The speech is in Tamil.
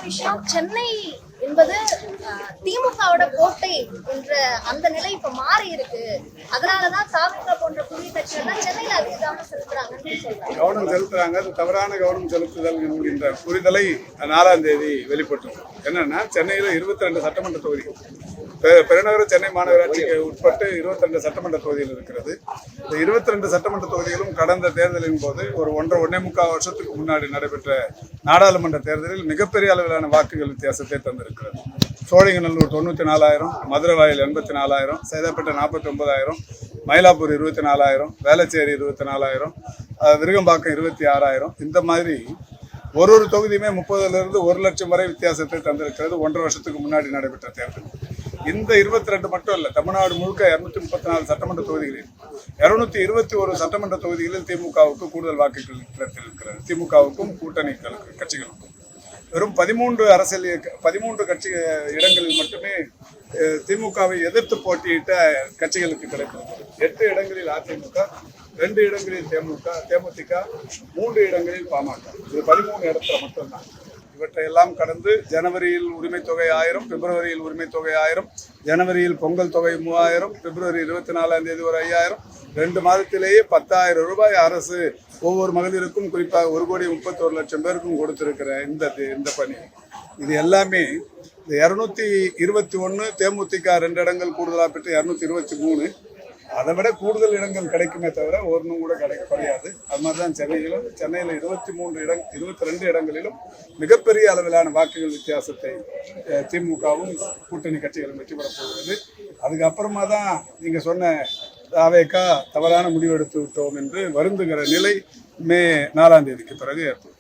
விஷயம், சென்னை என்பது திமுகவோட கோட்டை என்ற அந்த நிலை இப்ப மாறி இருக்கு. அதனாலதான் தாவேகா போன்ற புதிய கட்சிகள் சென்னையில அதிக கவனம் செலுத்துறாங்கன்னு சொல்றாங்க. கவனம் செலுத்துறாங்க. அது தவறான கவனம் செலுத்துதல் என்கின்ற புரிதலை 4ஆம் தேதி வெளிப்பட்டது. என்னன்னா, சென்னையில 22 சட்டமன்ற தொகுதி, பெருநகர சென்னை மாநகராட்சிக்கு உட்பட்டு 22 சட்டமன்ற தொகுதிகள் இருக்கிறது. இந்த 22 சட்டமன்ற தொகுதிகளும் கடந்த தேர்தலின் போது ஒரு 1.5 வருஷத்துக்கு முன்னாடி நடைபெற்ற நாடாளுமன்ற தேர்தலில் மிகப்பெரிய அளவிலான வாக்குகள் வித்தியாசத்தை தந்திருக்கிறது. சோழிங்கநல்லூர் 94,000, மதுரவாயில் 84,000, சேதப்பட்ட 49,000, மயிலாப்பூர் 24,000, வேளச்சேரி 24,000, விருகம்பாக்கம் 26,000. இந்த மாதிரி ஒரு தொகுதியுமே 30,000 1 லட்சம் வரை வித்தியாசத்தை தந்திருக்கிறது 1.5 வருஷத்துக்கு முன்னாடி நடைபெற்ற தேர்தல். இந்த 22 மட்டும் இல்லை, தமிழ்நாடு முழுக்க 234 சட்டமன்ற தொகுதிகளில் 221 சட்டமன்ற தொகுதிகளில் திமுகவுக்கு கூடுதல் வாக்குகள் கிடைத்திருக்கிறது. திமுகவுக்கும் கூட்டணி கட்சிகளுக்கும் வெறும் 13 கட்சி இடங்களில் மட்டுமே திமுகவை எதிர்த்து போட்டியிட்ட கட்சிகளுக்கு கிடைத்திருக்கிறது. 8 இடங்களில் அதிமுக, 2 இடங்களில் தேமுதிக, 3 இடங்களில் பாமக. இது 13 இடத்துல மட்டும்தான். இவற்றையெல்லாம் கடந்து ஜனவரியில் உரிமை தொகை 1000, பிப்ரவரியில் உரிமை தொகை 1000, ஜனவரியில் பொங்கல் தொகை 3000, பிப்ரவரி 24ஆம் தேதி ஒரு 5000, 2 மாதத்திலேயே 10,000 ரூபாய் அரசு ஒவ்வொரு மகளிருக்கும், குறிப்பாக 1,31,00,000 பேருக்கும் கொடுத்திருக்கிற இந்த பணி, இது எல்லாமே இந்த 221 தேமுதிக 2 இடங்கள் கூடுதலாக பெற்று 223, அதை விட கூடுதல் இடங்கள் கிடைக்குமே தவிர ஒன்றும் கூட கிடையாது. அது மாதிரி தான் சென்னையில் 22 இடங்களிலும் மிகப்பெரிய அளவிலான வாக்குகள் வித்தியாசத்தை திமுகவும் கூட்டணி கட்சிகளும் வெற்றி பெறப் போகிறது. அதுக்கப்புறமா தான் நீங்கள் சொன்ன தாவேகா தவறான முடிவெடுத்து விட்டோம் என்று வருந்துகிற நிலை மே 4ஆம் தேதிக்கு பிறகு ஏற்படும்.